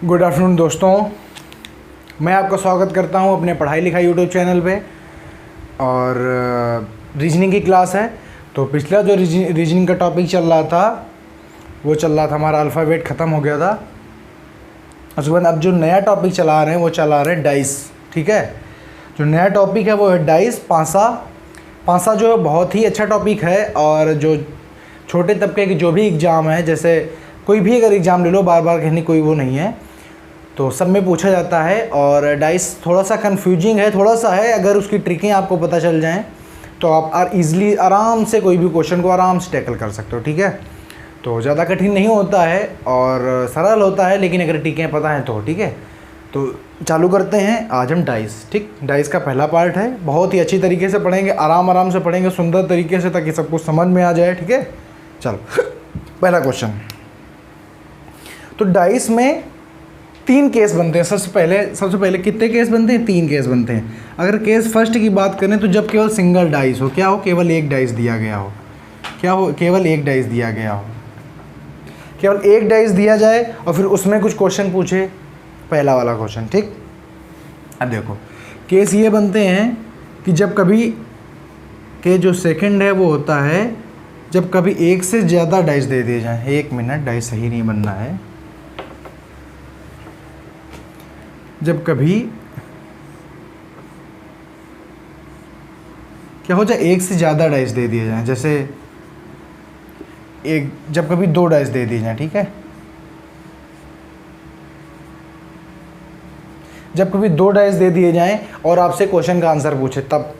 Good afternoon दोस्तों, मैं आपका स्वागत करता हूं अपने पढ़ाई लिखाई यूट्यूब चैनल पे। और रीजनिंग की क्लास है। तो पिछला जो रीजनिंग का टॉपिक चल रहा था वो चल रहा था हमारा अल्फ़ाबेट ख़त्म हो गया था। उसके बाद अब जो नया टॉपिक चला रहे हैं वो चला रहे हैं डाइस। ठीक है, जो नया टॉपिक है वो है डाइस, पासा। पासा जो है बहुत ही अच्छा टॉपिक है और जो छोटे तबके के जो भी एग्ज़ाम है, जैसे कोई भी अगर एग्ज़ाम ले लो, बार बार कहने कोई वो नहीं है, तो सब में पूछा जाता है। और डाइस थोड़ा सा कन्फ्यूजिंग है, थोड़ा सा है। अगर उसकी ट्रिकें आपको पता चल जाएं तो आप ईज़िली आराम से कोई भी क्वेश्चन को आराम से टैकल कर सकते हो। ठीक है, तो ज़्यादा कठिन नहीं होता है और सरल होता है, लेकिन अगर ट्रिकें पता हैं तो। ठीक है, तो चालू करते हैं आज हम डाइस। ठीक, डाइस का पहला पार्ट है, बहुत ही अच्छी तरीके से पढ़ेंगे, आराम से पढ़ेंगे, सुंदर तरीके से, ताकि सब कुछ समझ में आ जाए। ठीक है, चलो पहला क्वेश्चन। तो डाइस में 3 केस बनते हैं। सबसे पहले कितने केस बनते हैं? 3 केस बनते हैं। अगर केस फर्स्ट की बात करें तो जब केवल सिंगल डाइस हो, क्या हो, केवल एक डाइस दिया गया हो, क्या हो, केवल एक डाइस दिया गया हो, केवल एक डाइस दिया जाए और फिर उसमें कुछ क्वेश्चन पूछे, पहला वाला क्वेश्चन। ठीक, अब देखो केस ये बनते हैं कि जब कभी के जो सेकंड है वो होता है जब कभी एक से ज़्यादा डाइस दे दिए जाए। 1 मिनट, डाइस सही नहीं बनना है। जब कभी क्या हो जाए, एक से ज़्यादा डाइस दे दिए जाएं, जैसे जब कभी 2 डाइस दे दिए जाएं। ठीक है, जब कभी 2 डाइस दे दिए जाएं और आपसे क्वेश्चन का आंसर पूछे तब।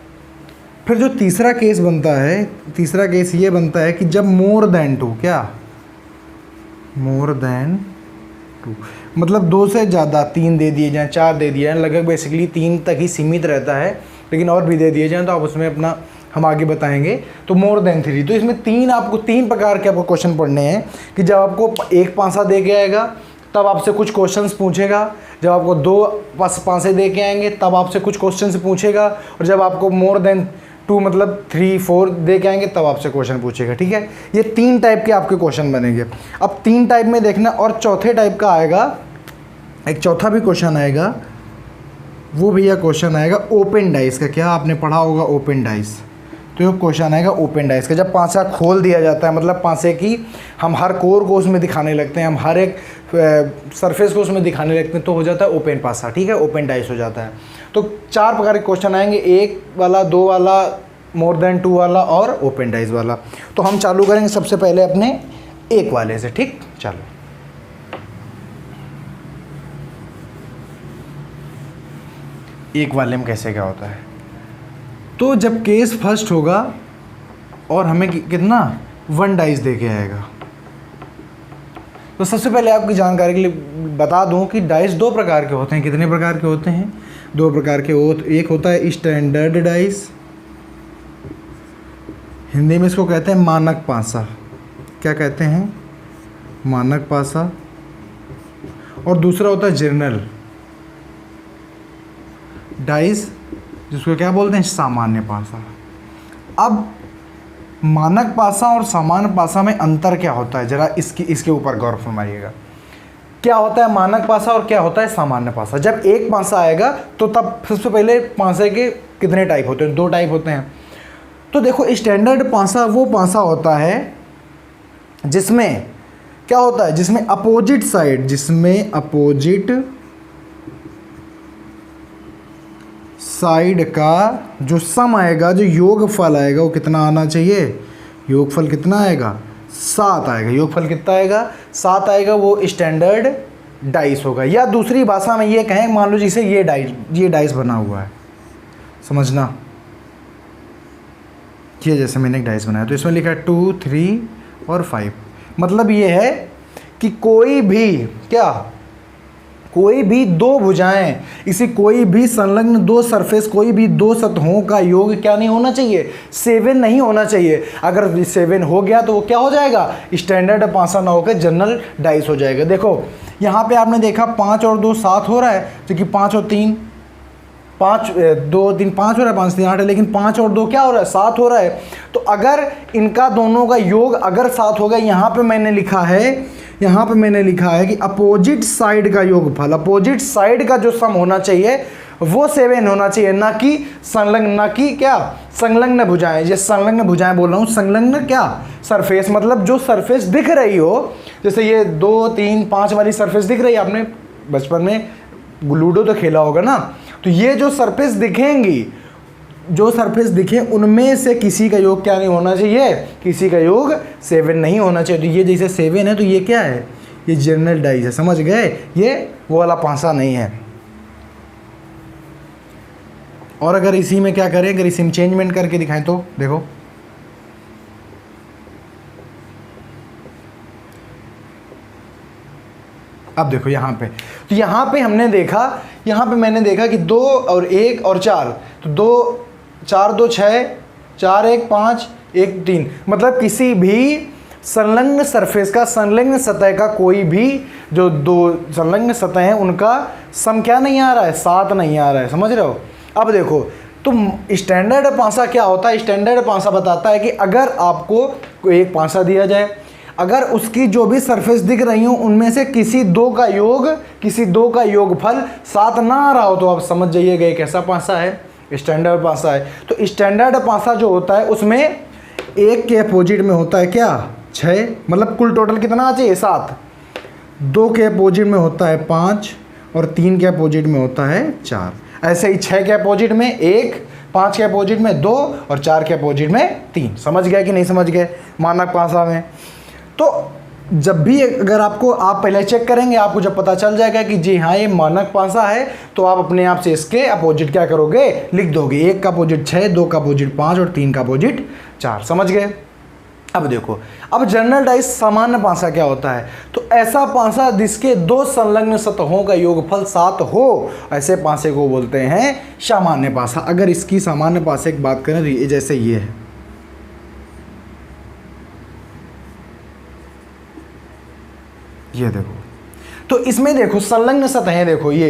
फिर जो तीसरा केस बनता है, तीसरा केस ये बनता है कि जब मोर देन 2, क्या, मोर देन 2 मतलब 2 से ज़्यादा, 3 दे दिए जाएँ, 4 दे दिए जाएँ, लगभग बेसिकली 3 तक ही सीमित रहता है, लेकिन और भी दे दिए जाएँ तो आप उसमें अपना हम आगे बताएंगे। तो मोर देन 3, तो इसमें 3 प्रकार के आपको क्वेश्चन पढ़ने हैं कि जब आपको एक पासा दे के आएगा तब आपसे कुछ क्वेश्चंस पूछेगा, जब आपको 2 पासे दे के आएंगे तब आपसे कुछ क्वेश्चंस पूछेगा, और जब आपको मोर देन 2 मतलब 3, 4 दे के आएंगे तब आपसे क्वेश्चन पूछेगा। ठीक है, ये 3 टाइप के आपके क्वेश्चन बनेंगे। अब 3 टाइप में देखना, और चौथे टाइप का आएगा, एक चौथा भी क्वेश्चन आएगा, वो भैया क्वेश्चन आएगा ओपन डाइस का। क्या आपने पढ़ा होगा ओपन डाइस? तो ये क्वेश्चन आएगा ओपन डाइस का, जब पासा खोल दिया जाता है, मतलब पासे की हम हर कोर को उसमें दिखाने लगते हैं, हम हर एक सरफेस को उसमें दिखाने लगते हैं, तो हो जाता है ओपन पासा। ठीक है, ओपन डाइस हो जाता है। तो 4 प्रकार के क्वेश्चन आएंगे, 1 वाला, 2 वाला, मोर देन 2 वाला और ओपन डाइस वाला। तो हम चालू करेंगे सबसे पहले अपने 1 वाले से। ठीक, चलो 1 वाले में कैसे क्या होता है। तो जब केस फर्स्ट होगा और हमें कितना 1 डाइस दे के आएगा, तो सबसे पहले आपकी जानकारी के लिए बता दूं कि डाइस 2 प्रकार के होते हैं। कितने प्रकार के होते हैं? 2 प्रकार के। एक होता है स्टैंडर्ड डाइस, हिंदी में इसको कहते हैं मानक पासा। क्या कहते हैं? मानक पासा। और दूसरा होता है जनरल डाइस, जिसको क्या बोलते हैं, सामान्य पासा। अब मानक पासा और सामान्य पासा में अंतर क्या होता है, ज़रा इसके ऊपर गौर फरमाइएगा। क्या होता है मानक पासा और क्या होता है सामान्य पासा? जब एक पासा आएगा तो तब सबसे पहले पासे के कितने टाइप होते हैं? 2 टाइप होते हैं। तो देखो स्टैंडर्ड पासा वो पासा होता है जिसमें क्या होता है, जिसमें अपोजिट साइड, जिसमें अपोजिट साइड का जो सम आएगा, जो योगफल आएगा, वो कितना आना चाहिए? योगफल कितना आएगा? 7 आएगा। योगफल कितना आएगा? 7 आएगा। वो स्टैंडर्ड डाइस होगा। या दूसरी भाषा में ये कहें, मान लो जैसे ये डाइस बना हुआ है, समझना, ये जैसे मैंने एक डाइस बनाया तो इसमें लिखा है 2, 3 और 5। मतलब ये है कि कोई भी 2 भुजाएं, इसी कोई भी संलग्न 2 सरफेस, कोई भी 2 सतहों का योग क्या नहीं होना चाहिए? 7 नहीं होना चाहिए। अगर 7 हो गया तो वो क्या हो जाएगा? स्टैंडर्ड पासा ना होकर जनरल डाइस हो जाएगा। देखो यहाँ पे आपने देखा 5 और 2 7 हो रहा है, जो कि 5 और 3 5 2 3 5 हो रहा है, 5 3 8 है, लेकिन 5 और 2 क्या हो रहा है? 7 हो रहा है। तो अगर इनका दोनों का योग अगर 7 होगा, यहाँ पे मैंने लिखा है यहाँ पे मैंने लिखा है कि अपोजिट साइड का योगफल, अपोजिट साइड का जो सम होना चाहिए वो 7 होना चाहिए, ना कि संलग्न, ना कि क्या संलग्न भुजाएं। ये संलग्न भुजाएं बोल रहा हूँ, संलग्न क्या सरफेस, मतलब जो सरफेस दिख रही हो, जैसे ये 2 3 5 वाली सरफेस दिख रही है, आपने बचपन में लूडो तो खेला होगा ना, तो ये जो सरफेस दिखेंगी, जो सरफेस दिखे उनमें से किसी का योग क्या नहीं होना चाहिए, किसी का योग 7 नहीं होना चाहिए। तो ये जैसे 7 है तो ये क्या है, ये जनरल डाइस है, समझ गए, ये वो वाला पासा नहीं है। और अगर इसी में क्या करें, अगर इसी में चेंजमेंट करके दिखाएं तो देखो, अब देखो यहाँ पे, तो यहाँ पे हमने देखा, यहाँ पे मैंने देखा कि 2 और 1 और 4, तो 2 4 2 6 4 1 5 1 3, मतलब किसी भी संलग्न सरफेस का, संलग्न सतह का कोई भी जो 2 संलग्न सतह हैं उनका सम क्या नहीं आ रहा है, 7 नहीं आ रहा है, समझ रहे हो। अब देखो, तो स्टैंडर्ड पासा क्या होता है, स्टैंडर्ड पासा बताता है कि अगर आपको एक पासा दिया जाए, अगर उसकी जो भी सरफेस दिख रही हो उनमें से किसी दो का योगफल 7 ना आ रहा हो, तो आप समझ जाइएगा ये कैसा पासा है, स्टैंडर्ड पासा है। तो स्टैंडर्ड पासा जो होता है उसमें 1 के अपोजिट में होता है क्या 6, मतलब कुल टोटल कितना आ चाहिए 7, 2 के अपोजिट में होता है 5 और 3 के अपोजिट में होता है 4। ऐसे ही 6 के अपोजिट में 1, 5 के अपोजिट में 2 और 4 के अपोजिट में 3। समझ गए कि नहीं समझ गए मानक पासा में। तो जब भी अगर आपको, आप पहले चेक करेंगे, आपको जब पता चल जाएगा कि जी हाँ ये मानक पासा है, तो आप अपने आप से इसके अपोजिट क्या करोगे, लिख दोगे। 1 का अपोजिट 6, 2 का अपोजिट 5 और 3 का अपोजिट 4। समझ गए। अब देखो, अब जनरल डाइस सामान्य पासा क्या होता है, तो ऐसा पासा जिसके 2 संलग्न सतहों का योगफल 7 हो, ऐसे पासे को बोलते हैं सामान्य पासा। अगर इसकी सामान्य पासे की बात करें तो ये जैसे ये है, ये देखो, तो इसमें देखो संलग्न सतहें, देखो ये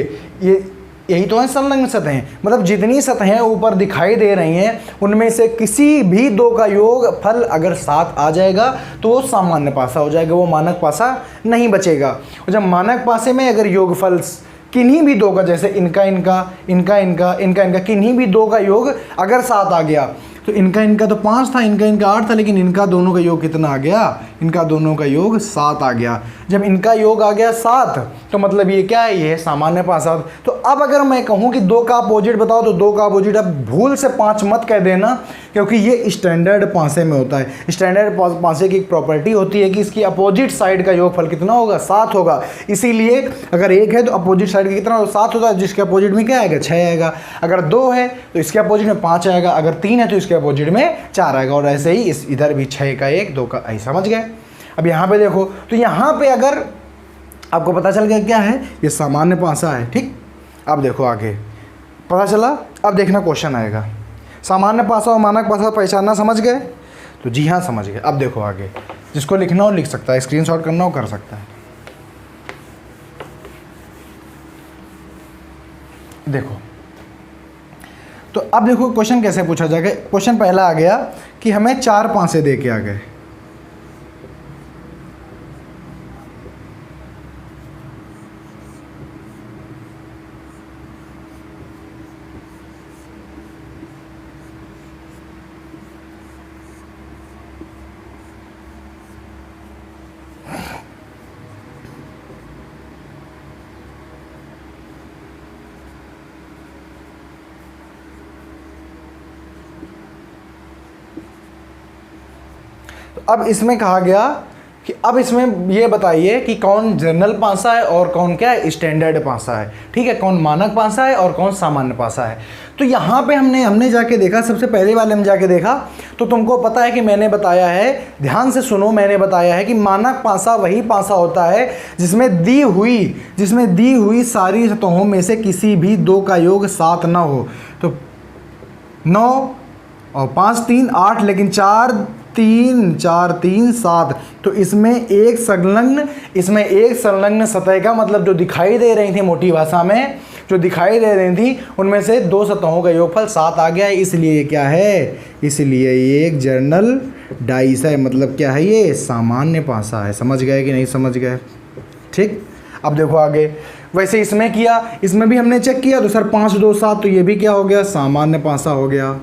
यही तो है संलग्न सतहें, मतलब जितनी सतहें ऊपर दिखाई दे रही हैं उनमें से किसी भी 2 का योगफल अगर 7 आ जाएगा तो वो सामान्य पासा हो जाएगा, वो मानक पासा नहीं बचेगा। और जब मानक पासे में अगर योगफल किन्हीं भी 2 का, जैसे इनका किन्हीं भी 2 का योग अगर 7 आ गया, तो इनका तो 5 था, इनका 8 था, लेकिन इनका दोनों का योग कितना आ गया, इनका दोनों का योग 7 आ गया। जब इनका योग आ गया 7, तो मतलब ये क्या है, ये सामान्य पासा। तो अब अगर मैं कहूँ कि 2 का अपोजिट बताओ, तो 2 का अपोजिट अब भूल से 5 मत कह देना, क्योंकि ये स्टैंडर्ड पासे में होता है। स्टैंडर्ड पासे की एक प्रॉपर्टी होती है कि इसकी अपोजिट साइड का योगफल कितना होगा, 7 होगा। इसीलिए अगर 1 है तो अपोजिट साइड का कितना 7 होता है, जिसके अपोजिट में क्या आएगा, 6 आएगा। अगर 2 है तो इसके अपोजिट में 5 आएगा, अगर 3 है तो इसके अपोजिट में 4 आएगा, और ऐसे ही इस इधर भी 6 का 1, 2 का, ऐसा समझ गए। अब यहाँ पे देखो, तो यहाँ पे अगर आपको पता चल गया क्या है, ये सामान्य पासा है, ठीक। अब देखो आगे पता चला, अब देखना क्वेश्चन आएगा, सामान्य पासा और मानक पासा पहचानना समझ गए, तो जी हाँ समझ गए। अब देखो आगे, जिसको लिखना हो लिख सकता है, स्क्रीनशॉट करना हो कर सकता है। देखो, तो अब देखो क्वेश्चन कैसे पूछा जाएगा। क्वेश्चन पहला आ गया कि हमें 4 पासे दे के आ गए, अब इसमें कहा गया कि अब इसमें ये बताइए कि कौन जनरल पासा है और कौन क्या है, स्टैंडर्ड पासा है, ठीक है, कौन मानक पासा है और कौन सामान्य पासा है। तो यहाँ पे हमने जाके देखा, सबसे पहले वाले में जाके देखा, तो तुमको पता है कि मैंने बताया है, ध्यान से सुनो, मैंने बताया है कि मानक पासा वही पासा होता है जिसमें दी हुई सारी सतहों में से किसी भी 2 का योग 7 ना हो। तो 9 और 5 3 8, लेकिन 4 3 7, तो इसमें एक संलग्न सतह का, मतलब जो दिखाई दे रही थी मोटी भाषा में जो दिखाई दे रही थी उनमें से 2 सतहों का योगफल 7 आ गया है। इसलिए क्या है, इसलिए ये एक जनरल डाइस है, मतलब क्या है ये, सामान्य पासा है। समझ गए कि नहीं समझ गए? ठीक, अब देखो आगे। वैसे इसमें किया, इसमें भी हमने चेक किया तो सर 5 2 7, तो ये भी क्या हो गया, सामान्य पासा हो गया।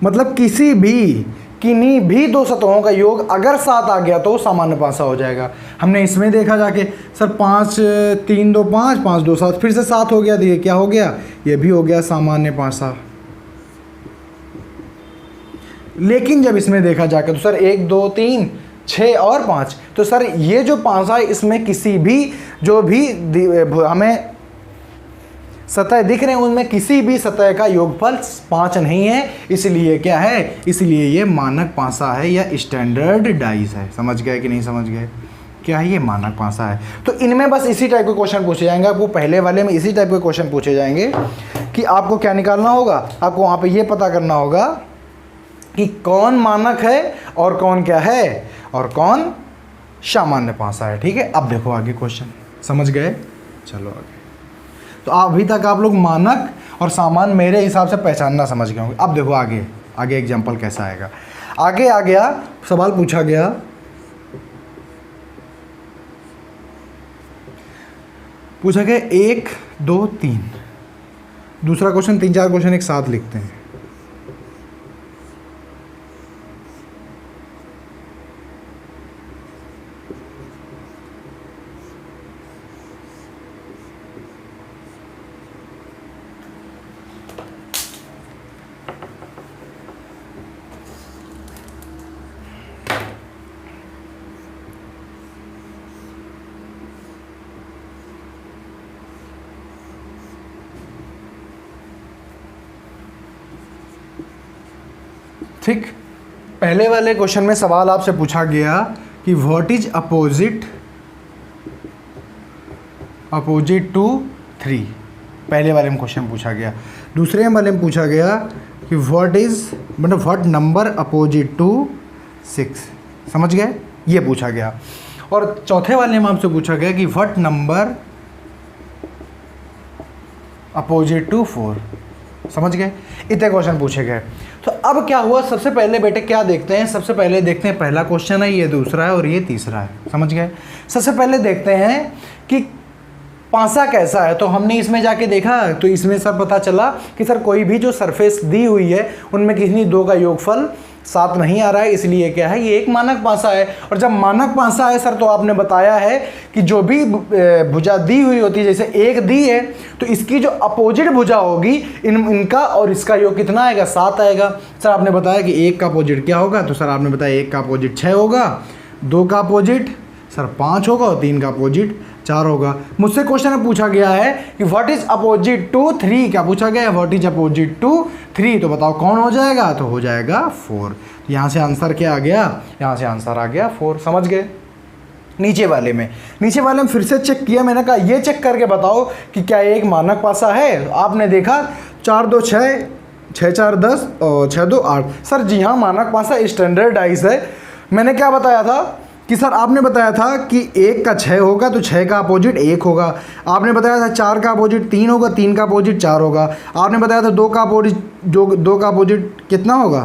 मतलब किन्हीं भी दो सतहों का योग अगर 7 आ गया तो सामान्य पासा हो जाएगा। हमने इसमें देखा जाके सर 5 3 2 5 5 2 7, फिर से 7 हो गया, तो ये क्या हो गया, ये भी हो गया सामान्य पासा। लेकिन जब इसमें देखा जाके तो सर 1 2 3 6 और 5, तो सर ये जो पासा है इसमें किसी भी जो भी हमें सतह दिख रहे हैं उनमें किसी भी सतह का योगफल 5 नहीं है, इसलिए क्या है, इसलिए ये मानक पासा है या स्टैंडर्ड डाइस है। समझ गए कि नहीं समझ गए? क्या है ये, मानक पासा है। तो इनमें बस इसी टाइप के क्वेश्चन पूछे जाएंगे आपको, पहले वाले में इसी टाइप के क्वेश्चन पूछे जाएंगे कि आपको क्या निकालना होगा, आपको वहाँ पे ये पता करना होगा कि कौन मानक है और कौन क्या है और कौन सामान्य पासा है। ठीक है, अब देखो आगे क्वेश्चन, समझ गए? चलो आगे। तो अभी तक आप लोग मानक और सामान्य मेरे हिसाब से पहचानना समझ गए होंगे। अब देखो आगे, आगे एग्जाम्पल कैसा आएगा। आगे आ गया, सवाल पूछा गया, पूछा गया 1 2 3, दूसरा क्वेश्चन 3 4 क्वेश्चन एक साथ लिखते हैं। ठीक, पहले वाले क्वेश्चन में सवाल आपसे पूछा गया कि व्हाट इज अपोजिट टू 3, पहले वाले में क्वेश्चन पूछा गया। दूसरे वाले में पूछा गया कि व्हाट नंबर अपोजिट टू 6। समझ गए, ये पूछा गया। और चौथे वाले में आपसे पूछा गया कि व्हाट नंबर अपोजिट टू 4। समझ गए, इतने क्वेश्चन पूछे गए। तो अब क्या हुआ, सबसे पहले बेटे क्या देखते हैं, सबसे पहले देखते हैं, पहला क्वेश्चन है, ये दूसरा है और ये तीसरा है। समझ गए, सबसे पहले देखते हैं कि पासा कैसा है। तो हमने इसमें जाके देखा तो इसमें सर पता चला कि सर कोई भी जो सरफेस दी हुई है उनमें किसी दो का योगफल 7 नहीं आ रहा है, इसलिए क्या है, ये एक मानक पासा है। और जब मानक पासा है सर, तो आपने बताया है कि जो भी भुजा दी हुई होती है, जैसे एक दी है तो इसकी जो अपोजिट भुजा होगी इनका और इसका योग कितना आएगा, 7 आएगा। सर आपने बताया कि एक का अपोजिट क्या होगा, तो सर आपने बताया एक का अपोजिट 6 होगा, 2 का अपोजिट सर 5 होगा और 3 का अपोजिट 4 होगा। मुझसे क्वेश्चन में पूछा गया है कि व्हाट इज अपोजिट टू 3, क्या पूछा गया है, व्हाट इज अपोजिट टू 3, तो बताओ कौन हो जाएगा, तो हो जाएगा 4। यहाँ से आंसर क्या आ गया, यहाँ से आंसर आ गया 4। समझ गए। नीचे वाले में फिर से चेक किया, मैंने कहा ये चेक करके बताओ कि क्या एक मानक पासा है। आपने देखा 4 2 6, 6 4 10 और 6 2 8। सर जी हाँ, मानक पासा स्टैंडर्ड डाइस है। मैंने क्या बताया था कि सर आपने बताया था कि 1 का 6 होगा तो 6 का अपोजिट 1 होगा। आपने बताया था 4 का अपोजिट 3 होगा, 3 का अपोजिट 4 होगा। आपने बताया था 2 का अपोजिट कितना होगा,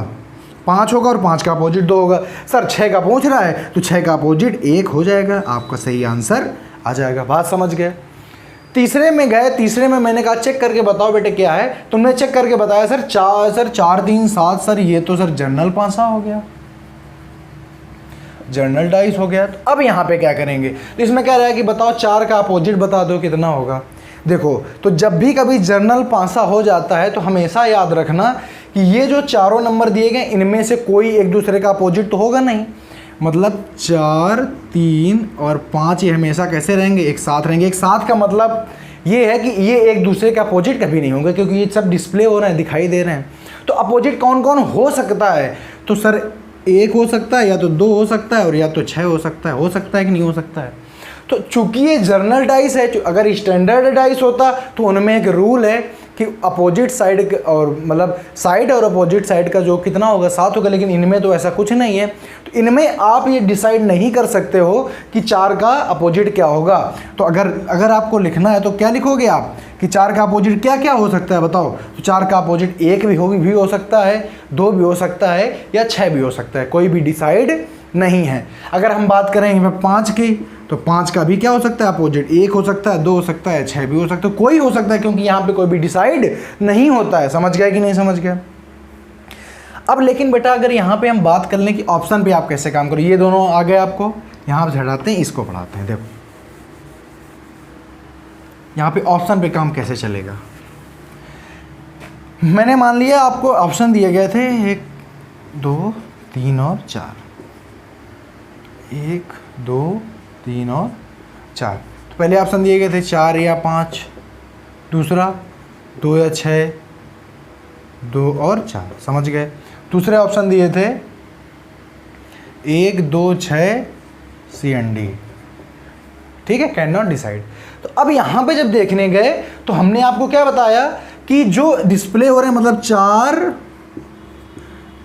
5 होगा और 5 का अपोजिट 2 होगा। सर 6 का पूछ रहा है तो 6 का अपोजिट 1 हो जाएगा, आपका सही आंसर आ जाएगा। बात समझ गए। तीसरे में गए, तीसरे में मैंने कहा चेक करके बताओ बेटे क्या है। तुमने चेक करके बताया सर 4 3 7। सर ये तो सर जनरल पासा हो गया, जनरल डाइस हो गया। तो अब यहाँ पे क्या करेंगे, तो इसमें क्या रहा है कि बताओ 4 का अपोजिट बता दो कितना होगा। देखो, तो जब भी कभी जनरल पासा हो जाता है तो हमेशा याद रखना कि ये जो चारों नंबर दिए गए इनमें से कोई एक दूसरे का अपोजिट तो होगा नहीं। मतलब 4 3 और 5 ये हमेशा कैसे रहेंगे, एक साथ रहेंगे। एक साथ का मतलब ये है कि ये एक दूसरे का अपोजिट कभी नहीं होंगे, क्योंकि ये सब डिस्प्ले हो रहे हैं, दिखाई दे रहे हैं। तो अपोजिट कौन कौन हो सकता है, तो सर 1 हो सकता है, या तो 2 हो सकता है और या तो 6 हो सकता है कि नहीं हो सकता है। तो चूंकि ये जर्नल डाइस है, अगर स्टैंडर्ड डाइस होता तो उनमें एक रूल है कि अपोजिट साइड और मतलब साइड और अपोजिट साइड का जो कितना होगा 7 होगा, लेकिन इनमें तो ऐसा कुछ नहीं है। तो इनमें आप ये डिसाइड नहीं कर सकते हो कि 4 का अपोजिट क्या होगा। तो अगर आपको लिखना है तो क्या लिखोगे आप कि 4 का अपोजिट क्या क्या हो सकता है बताओ। तो 4 का अपोजिट 1 भी हो सकता है, 2 भी हो सकता है या 6 भी हो सकता है, कोई भी डिसाइड नहीं है। अगर हम बात करेंगे 5 की, तो 5 का भी क्या हो सकता है अपोजिट, 1 हो सकता है, 2 हो सकता है, 6 भी हो सकता है, कोई हो सकता है, क्योंकि यहाँ पे कोई भी डिसाइड नहीं होता है। समझ गया कि नहीं समझ गया। अब लेकिन बेटा अगर यहाँ पे हम बात कर लें कि ऑप्शन पे आप कैसे काम करो, ये दोनों आ गए आपको, यहाँ पे हटाते हैं, इसको पढ़ाते हैं। देखो यहाँ पे ऑप्शन पे काम कैसे चलेगा। मैंने मान लिया आपको ऑप्शन दिए गए थे 1 2 3 और 4, 1 2 3 और 4। तो पहले ऑप्शन दिए गए थे 4 या 5, दूसरा 2 या 6, 2 और 4। समझ गए। दूसरे ऑप्शन दिए थे 1 2 6 सी एंड डी। ठीक है, कैन नॉट डिसाइड। तो अब यहाँ पे जब देखने गए तो हमने आपको क्या बताया कि जो डिस्प्ले हो रहे हैं मतलब 4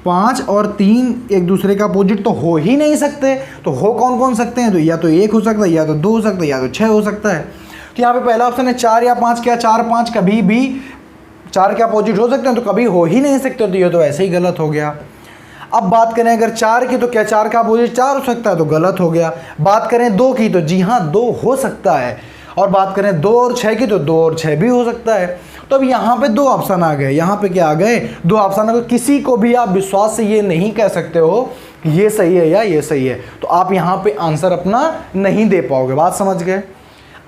5 और 3 एक दूसरे का अपोजिट तो हो ही नहीं सकते। तो हो कौन कौन सकते हैं, तो या तो 1 हो सकता है, या तो 2 हो सकता है, या तो 6 हो सकता है। तो यहाँ पे पहला ऑप्शन है 4 या 5, क्या 4 5 कभी भी 4 के अपोजिट हो सकते हैं, तो कभी हो ही नहीं सकते, तो ये तो ऐसे ही गलत हो गया। अब बात करें अगर 4 की, तो क्या 4 का अपोजिट 4 हो सकता है, तो गलत हो गया। बात करें 2 की, तो जी हाँ 2 हो सकता है। और बात करें 2 और 6 की, तो 2 और 6 भी हो सकता है। तो अब यहाँ पे 2 ऑप्शन आ गए, यहाँ पे क्या आ गए, 2 ऑप्शन आ गए। किसी को भी आप विश्वास से ये नहीं कह सकते हो कि ये सही है या ये सही है, तो आप यहाँ पे आंसर अपना नहीं दे पाओगे। बात समझ गए।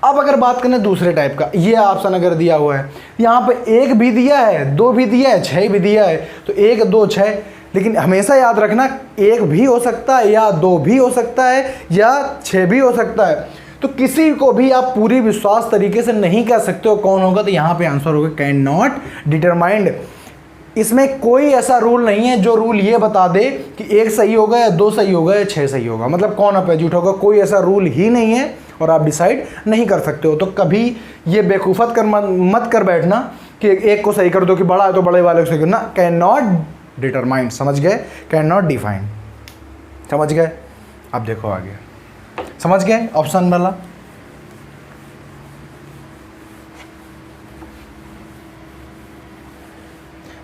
अब अगर बात करें दूसरे टाइप का, ये ऑप्शन अगर दिया हुआ है, यहाँ पे 1 भी दिया है, 2 भी दिया है, 6 भी दिया है, तो 1 2 6, लेकिन हमेशा याद रखना 1 भी हो सकता है, या 2 भी हो सकता है, या 6 भी हो सकता है। तो किसी को भी आप पूरी विश्वास तरीके से नहीं कह सकते हो कौन होगा, तो यहाँ पे आंसर होगा कैन नॉट डिटरमाइंड। इसमें कोई ऐसा रूल नहीं है जो रूल ये बता दे कि 1 सही होगा या 2 सही होगा या 6 सही होगा, मतलब कौन अपोजिट होगा, कोई ऐसा रूल ही नहीं है और आप डिसाइड नहीं कर सकते हो। तो कभी ये बेवकूफ़त मत कर बैठना कि एक को सही कर दो कि बड़ा है तो बड़े वाले को सही करना। कैन नॉट डिटरमाइंड, समझ गए, कैन नॉट डिफाइन। समझ गए। अब देखो आगे, समझ गए ऑप्शन वाला।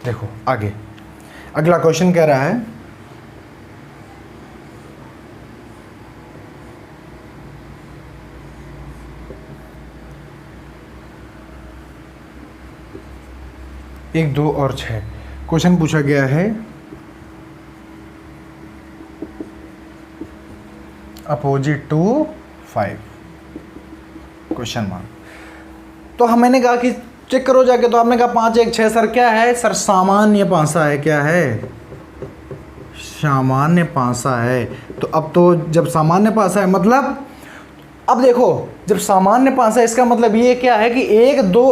देखो आगे अगला क्वेश्चन कह रहा है एक 2 और 6। क्वेश्चन पूछा गया है अपोजिट टू 5 क्वेश्चन मार्क। तो मैंने कहा कि चेक करो जाके, तो आपने कहा 5 1 6 सर क्या है, सर सामान्य पासा है। क्या है, सामान्य पासा है। तो अब तो जब सामान्य पासा है मतलब, अब देखो जब सामान्य पासा है इसका मतलब ये क्या है कि 1 2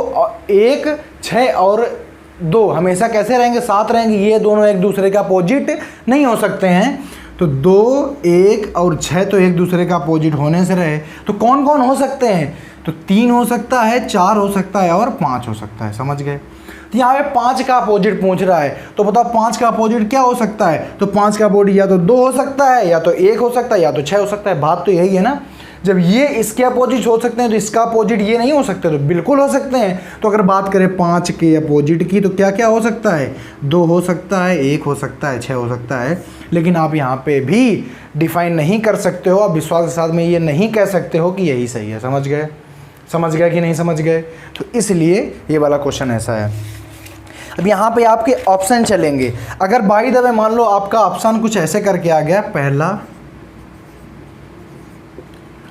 1 6 और 2 हमेशा कैसे रहेंगे, साथ रहेंगे। ये दोनों एक दूसरे का अपोजिट नहीं हो सकते हैं। तो 2 1 और 6 तो एक दूसरे का अपोजिट होने से रहे, तो कौन कौन हो सकते हैं, तो 3 हो सकता है, 4 हो सकता है और 5 हो सकता है। समझ गए। तो यहाँ पे 5 का अपोजिट पूछ रहा है, तो बताओ 5 का अपोजिट क्या हो सकता है। तो 5 का अपोजिट या तो 2 हो सकता है, या तो 1 हो सकता है, या तो 6 हो सकता है। बात तो यही है ना, जब ये इसके अपोजिट हो सकते हैं तो इसका अपोजिट ये नहीं हो सकते, तो बिल्कुल हो सकते हैं। तो अगर बात करें 5 के अपोजिट की, तो क्या क्या हो सकता है, 2 हो सकता है, 1 हो सकता है, 6 हो सकता है। लेकिन आप यहाँ पे भी डिफाइन नहीं कर सकते हो, आप विश्वास के साथ में ये नहीं कह सकते हो कि यही सही है। समझ गए, समझ गए कि नहीं समझ गए। तो इसलिए ये वाला क्वेश्चन ऐसा है। अब यहाँ पे आपके ऑप्शन चलेंगे। अगर बाय द वे मान लो आपका ऑप्शन कुछ ऐसे करके आ गया, पहला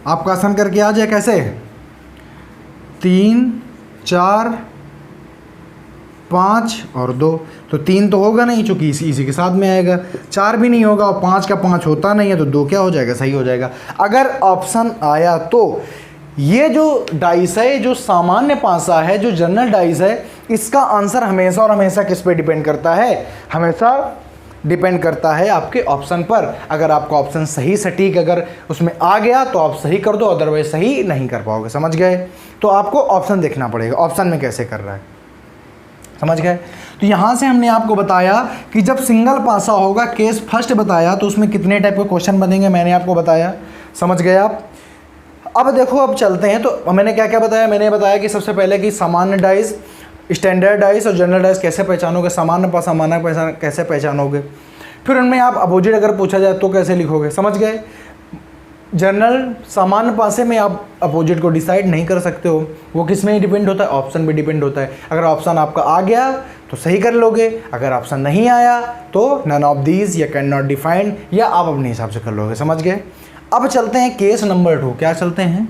आपका आसान करके आ जाए कैसे, 3 4 5 और 2, तो 3 तो होगा नहीं चूंकि इसी के साथ में आएगा, 4 भी नहीं होगा और 5 का 5 होता नहीं है, तो 2 क्या हो जाएगा, सही हो जाएगा। अगर ऑप्शन आया तो ये जो डाइस है, जो सामान्य पासा है, जो जनरल डाइस है, इसका आंसर हमेशा और हमेशा किस पे डिपेंड करता है, हमेशा डिपेंड करता है आपके ऑप्शन पर। अगर आपका ऑप्शन सही सटीक अगर उसमें आ गया तो आप सही कर दो, अदरवाइज सही नहीं कर पाओगे। समझ गए। तो आपको ऑप्शन देखना पड़ेगा, ऑप्शन में कैसे कर रहा है। समझ गए। तो यहाँ से हमने आपको बताया कि जब सिंगल पासा होगा, केस फर्स्ट बताया, तो उसमें कितने टाइप के क्वेश्चन बनेंगे मैंने आपको बताया। समझ गए आप। अब देखो, अब चलते हैं। तो मैंने क्या क्या बताया, मैंने बताया कि सबसे पहले कि सामान्य डाइस, स्टैंडर्ड डाइस और जनरल डाइस कैसे पहचानोगे, सामान्य पासा मानक पासा कैसे पहचानोगे, फिर उनमें आप अपोजिट अगर पूछा जाए तो कैसे लिखोगे। समझ गए। जनरल सामान्य पासे में आप अपोजिट को डिसाइड नहीं कर सकते हो, वो किस में डिपेंड होता है, ऑप्शन पे डिपेंड होता है। अगर ऑप्शन आपका आ गया तो सही कर लोगे, अगर ऑप्शन नहीं आया तो नन ऑफ दीज या कैन नॉट डिफाइंड, या आप अपने हिसाब से कर लोगे। समझ गए। अब चलते हैं केस नंबर 2। क्या चलते हैं,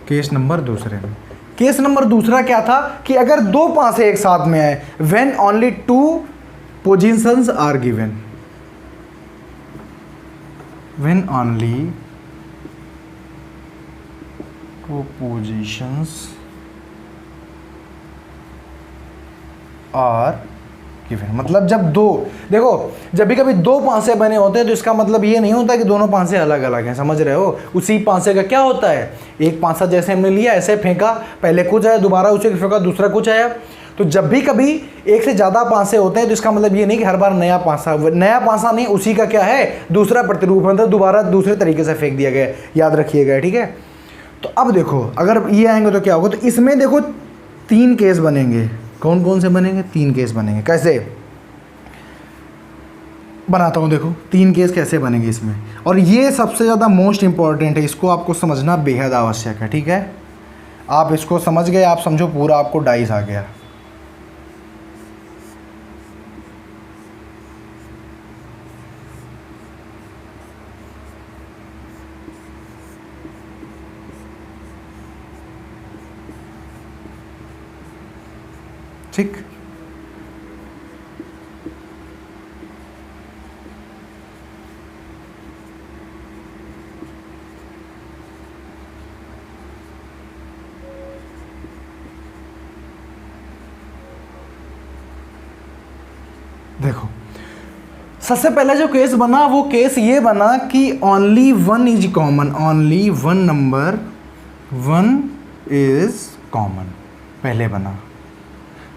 केस नंबर दूसरे में। केस नंबर दूसरा क्या था कि अगर दो पासे एक साथ में आए, when only 2 positions are given, when only 2 positions are given। मतलब जब दो, देखो जब भी कभी दो पांसे बने होते हैं तो इसका मतलब ये नहीं होता कि दोनों पांसे अलग अलग हैं। समझ रहे हो। उसी पांसे का क्या होता है, एक पांसा जैसे हमने लिया ऐसे फेंका, पहले कुछ आया, दोबारा उसे फेंका, दूसरा कुछ आया। तो जब भी कभी एक से ज़्यादा पांसे होते हैं तो इसका मतलब ये नहीं कि हर बार नया पांसा नहीं, उसी का क्या है, दूसरा प्रतिरूप, मतलब दोबारा दूसरे तरीके से फेंक दिया गया। याद रखिएगा, ठीक है। तो अब देखो, अगर ये आएंगे तो क्या होगा, तो इसमें देखो 3 केस बनेंगे। कौन कौन से बनेंगे, 3 केस बनेंगे। कैसे बनाता हूँ, देखो 3 केस कैसे बनेंगे इसमें। और ये सबसे ज़्यादा मोस्ट इंपॉर्टेंट है, इसको आपको समझना बेहद आवश्यक है। ठीक है, आप इसको समझ गए, आप समझो पूरा आपको डाइस आ गया। ठीक, देखो सबसे पहले जो केस बना वो केस ये बना कि only 1 is common, only 1 number 1 is common पहले बना।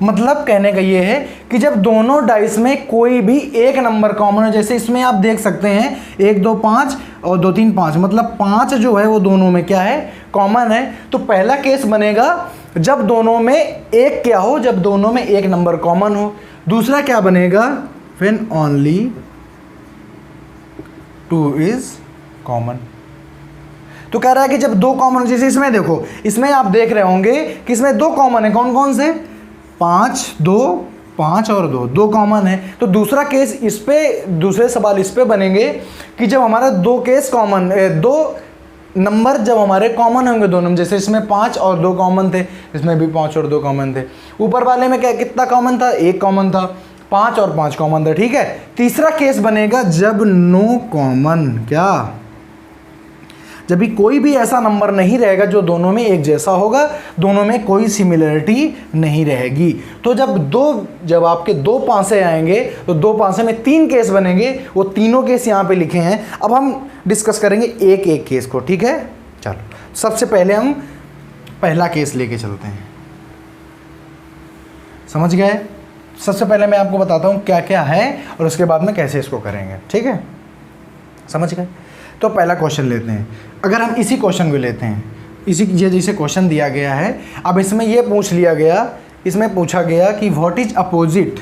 मतलब कहने का ये है कि जब दोनों डाइस में कोई भी एक नंबर कॉमन है, जैसे इसमें आप देख सकते हैं 1 2 5 और 2 3 5, मतलब 5 जो है वो दोनों में क्या है, कॉमन है। तो पहला केस बनेगा जब दोनों में एक क्या हो, जब दोनों में एक नंबर कॉमन हो। दूसरा क्या बनेगा, व्हेन ओनली 2 इज कॉमन। तो कह रहा है कि जब 2 कॉमन, जैसे इसमें देखो, इसमें आप देख रहे होंगे कि इसमें 2 कॉमन है। कौन कौन से, 5 2 5 और 2 कॉमन है। तो दूसरा केस इस पे, दूसरे सवाल इस पे बनेंगे कि जब हमारा 2 केस कॉमन, 2 नंबर जब हमारे कॉमन होंगे दोनों, जैसे इसमें 5 और 2 कॉमन थे, इसमें भी 5 और 2 कॉमन थे। ऊपर वाले में क्या, कितना कॉमन था, 1 कॉमन था, 5 और 5 कॉमन था। ठीक है। तीसरा केस बनेगा जब नो कॉमन, क्या, जब भी कोई भी ऐसा नंबर नहीं रहेगा जो दोनों में एक जैसा होगा, दोनों में कोई सिमिलरिटी नहीं रहेगी। तो जब आपके 2 पासे आएंगे तो 2 पासे में 3 केस बनेंगे। वो तीनों केस यहाँ पे लिखे हैं। अब हम डिस्कस करेंगे एक एक केस को। ठीक है, चलो सबसे पहले हम पहला केस लेके चलते हैं। समझ गए। सबसे पहले मैं आपको बताता हूँ क्या क्या है और उसके बाद में कैसे इसको करेंगे। ठीक है, समझ गए। तो पहला क्वेश्चन लेते हैं। अगर हम इसी क्वेश्चन को लेते हैं, इसी ये जैसे क्वेश्चन दिया गया है, अब इसमें ये पूछ लिया गया, इसमें पूछा गया कि व्हाट इज अपोजिट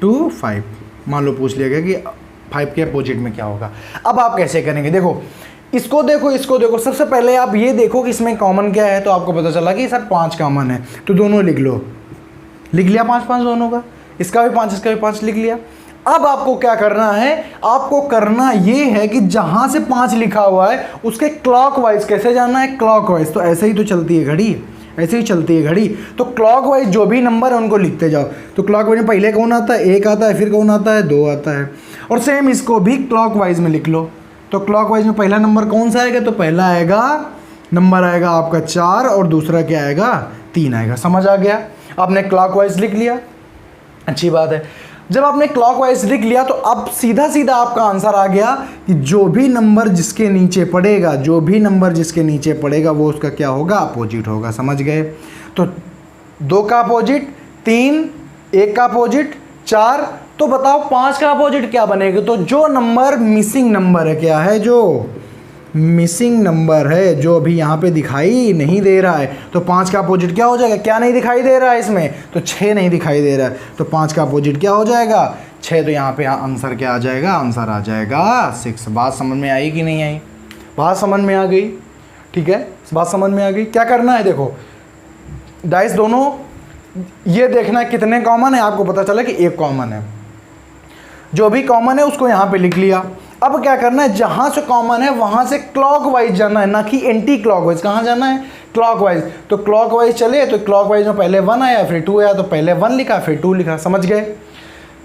टू 5। मान लो पूछ लिया गया कि 5 के अपोजिट में क्या होगा। अब आप कैसे करेंगे, देखो इसको देखो, इसको देखो। सबसे पहले आप ये देखो कि इसमें कॉमन क्या है। तो आपको पता चला कि सर 5 कॉमन है, तो दोनों लिख लो। लिख लिया 5 5 दोनों का, इसका भी 5 इसका भी 5 लिख लिया। अब आपको क्या करना है, आपको करना ये है कि जहां से 5 लिखा हुआ है उसके क्लॉकवाइज कैसे जाना है, क्लॉकवाइज। तो ऐसे ही तो चलती है घड़ी, ऐसे ही चलती है घड़ी। तो क्लॉकवाइज जो भी नंबर है उनको लिखते जाओ। तो क्लॉकवाइज में पहले कौन आता है, 1 आता है, फिर कौन आता है, 2 आता है। और सेम इसको भी क्लॉकवाइज में लिख लो। तो क्लॉकवाइज में पहला नंबर कौन सा आएगा, तो पहला आएगा नंबर आएगा आपका 4 और दूसरा क्या आएगा, 3 आएगा। समझ आ गया। आपने क्लॉकवाइज लिख लिया, अच्छी बात है। जब आपने क्लॉकवाइज लिख लिया तो अब सीधा सीधा आपका आंसर आ गया कि जो भी नंबर जिसके नीचे पड़ेगा, जो भी नंबर जिसके नीचे पड़ेगा वो उसका क्या होगा, अपोजिट होगा। समझ गए? तो 2 का अपोजिट 3, 1 का अपोजिट 4, तो बताओ 5 का अपोजिट क्या बनेगा? तो जो नंबर मिसिंग नंबर है, क्या है? जो मिसिंग नंबर है, जो अभी यहाँ पे दिखाई नहीं दे रहा है, तो 5 का अपोजिट क्या हो जाएगा? क्या नहीं दिखाई दे रहा है इसमें? तो 6 नहीं दिखाई दे रहा है, तो 5 का अपोजिट क्या हो जाएगा? 6। तो यहाँ पे आंसर क्या आ जाएगा? आंसर आ जाएगा 6। बात समझ में आई कि नहीं आई? बात समझ में आ गई? ठीक है, बात समझ में आ गई। क्या करना है, देखो डाइस दोनों ये देखना है कितने कॉमन है। आपको पता चला कि 1 कॉमन है, जो भी कॉमन है उसको यहाँ पे लिख लिया। अब क्या करना है, जहाँ से कॉमन है वहाँ से क्लॉकवाइज जाना है, ना कि एंटी क्लॉकवाइज। कहाँ जाना है? क्लॉकवाइज। तो क्लॉकवाइज चले तो क्लॉकवाइज में पहले 1 आया, फिर 2 आया, तो पहले 1 लिखा फिर 2 लिखा। समझ गए?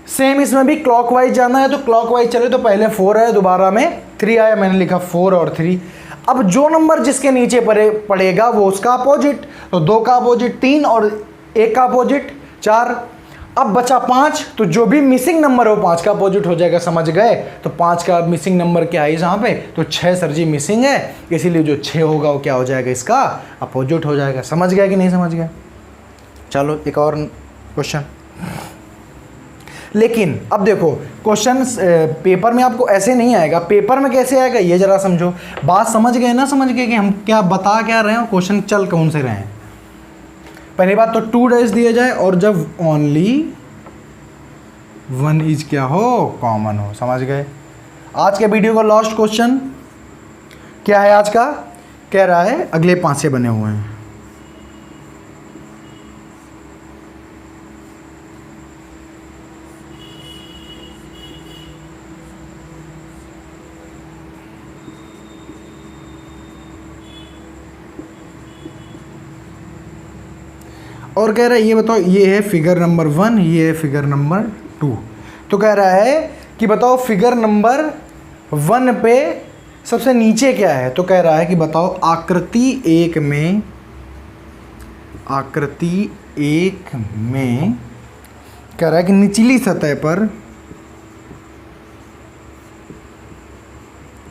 सेम इसमें भी क्लॉकवाइज जाना है, तो क्लॉकवाइज चले तो पहले 4 आया, दोबारा में 3 आया, मैंने लिखा 4 और 3। अब जो नंबर जिसके नीचे पड़ेगा वो उसका अपोजिट, तो 2 का अपोजिट 3 और 1 का अपोजिट 4। अब बचा 5, तो जो भी मिसिंग नंबर हो 5 का अपोजिट हो जाएगा। समझ गए? तो 5 का मिसिंग नंबर क्या है यहाँ पे? तो 6 सर जी मिसिंग है, इसीलिए जो 6 होगा वो क्या हो जाएगा? इसका अपोजिट हो जाएगा। समझ गया कि नहीं समझ गया? चलो एक और क्वेश्चन। लेकिन अब देखो क्वेश्चन पेपर में आपको ऐसे नहीं आएगा। पेपर में कैसे आएगा ये जरा समझो। बात समझ गए ना? समझ गए कि हम क्या बता क्या रहे हैं, क्वेश्चन चल कौन से रहे हैं। पहली बात तो 2 डैश दिया जाए और जब ओनली 1 इज क्या हो? कॉमन हो। समझ गए? आज के वीडियो का लास्ट क्वेश्चन क्या है आज का? कह रहा है अगले 5 से बने हुए हैं। और कह रहा है ये बताओ, ये है फिगर नंबर 1, ये है फिगर नंबर 2। तो कह रहा है कि बताओ फिगर नंबर 1 पे सबसे नीचे क्या है? तो कह रहा है कि बताओ आकृति 1 में, आकृति 1 में कह रहा है कि निचली सतह पर,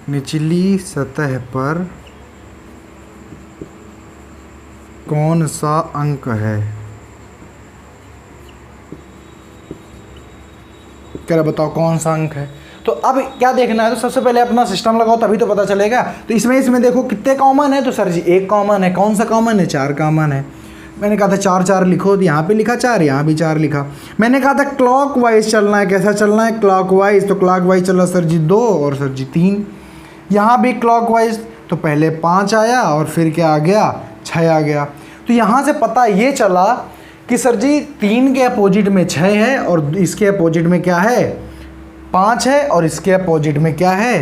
निचली सतह पर कौन सा अंक है? कह रहा बताओ कौन सा अंक है। तो अब क्या देखना है? तो सबसे पहले अपना सिस्टम लगाओ तभी तो पता चलेगा। तो इसमें देखो कितने कॉमन है? तो सर जी 1 कॉमन है। कौन सा कॉमन है? 4 कॉमन है। मैंने कहा था 4 4 लिखो, तो यहाँ पे लिखा 4, यहाँ भी 4 लिखा। मैंने कहा था क्लॉकवाइज चलना है। कैसा चलना है? क्लॉकवाइज। तो क्लॉकवाइज चला सर जी 2 और सर जी 3। यहाँ भी क्लॉकवाइज, तो पहले 5 आया और फिर क्या आ गया? 6 आ गया। तो यहाँ से पता ये चला कि सर जी 3 के अपोजिट में 6 है और इसके अपोजिट में क्या है? 5 है और इसके अपोजिट में क्या है?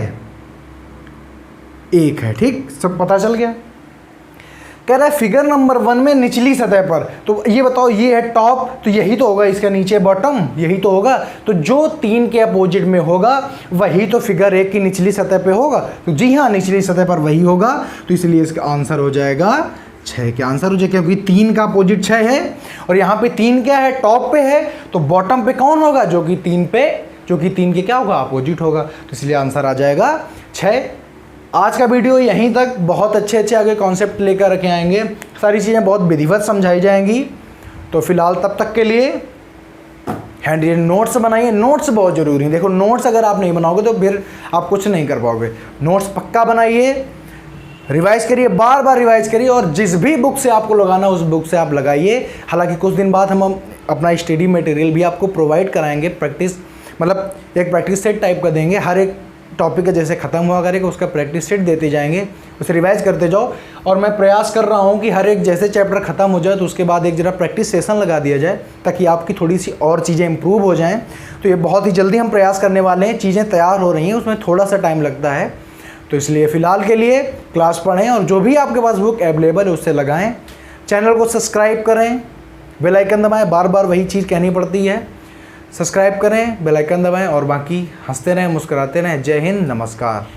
1 है। ठीक, सब पता चल गया। कह रहा है फिगर नंबर 1 में निचली सतह पर, तो ये बताओ ये है टॉप, तो यही तो होगा इसका नीचे बॉटम, यही तो होगा। तो जो 3 के अपोजिट में होगा वही तो फिगर 1 की निचली सतह पे होगा। तो जी हाँ, निचली सतह पर वही होगा। तो इसलिए इसका आंसर हो जाएगा 6 के आंसर हो जाएगा, क्योंकि 3 का अपोजिट 6 है और यहाँ पे 3 क्या है? टॉप पे है। तो बॉटम पे कौन होगा? जो कि 3 पे, जो कि 3 के क्या होगा? अपोजिट होगा। तो इसलिए आंसर आ जाएगा 6। आज का वीडियो यहीं तक। बहुत अच्छे अच्छे आगे कॉन्सेप्ट लेकर रखे आएंगे, सारी चीज़ें बहुत विधिवत समझाई जाएंगी। तो फिलहाल तब तक के लिए हैंड रिटन नोट्स बनाइए। नोट्स बहुत ज़रूरी हैं। देखो नोट्स अगर आप नहीं बनाओगे तो फिर आप कुछ नहीं कर पाओगे। नोट्स पक्का बनाइए, रिवाइज करिए, बार बार रिवाइज करिए और जिस भी बुक से आपको लगाना उस बुक से आप लगाइए। हालांकि कुछ दिन बाद हम अपना स्टडी मटेरियल भी आपको प्रोवाइड कराएंगे। प्रैक्टिस मतलब एक प्रैक्टिस सेट टाइप का देंगे। हर एक टॉपिक का जैसे ख़त्म हुआ करेगा उसका प्रैक्टिस सेट देते जाएंगे, उसे रिवाइज करते जाओ। और मैं प्रयास कर रहा हूँ कि हर एक जैसे चैप्टर ख़त्म हो जाए तो उसके बाद एक जरा प्रैक्टिस सेशन लगा दिया जाए, ताकि आपकी थोड़ी सी और चीज़ें इंप्रूव हो जाएँ। तो ये बहुत ही जल्दी हम प्रयास करने वाले हैं। चीज़ें तैयार हो रही हैं, उसमें थोड़ा सा टाइम लगता है। तो इसलिए फ़िलहाल के लिए क्लास पढ़ें और जो भी आपके पास बुक अवेलेबल है उससे लगाएं। चैनल को सब्सक्राइब करें, बेल आइकन दबाएं। बार बार वही चीज़ कहनी पड़ती है। सब्सक्राइब करें, बेल आइकन दबाएं और बाकी हंसते रहें, मुस्कुराते रहें। जय हिंद, नमस्कार।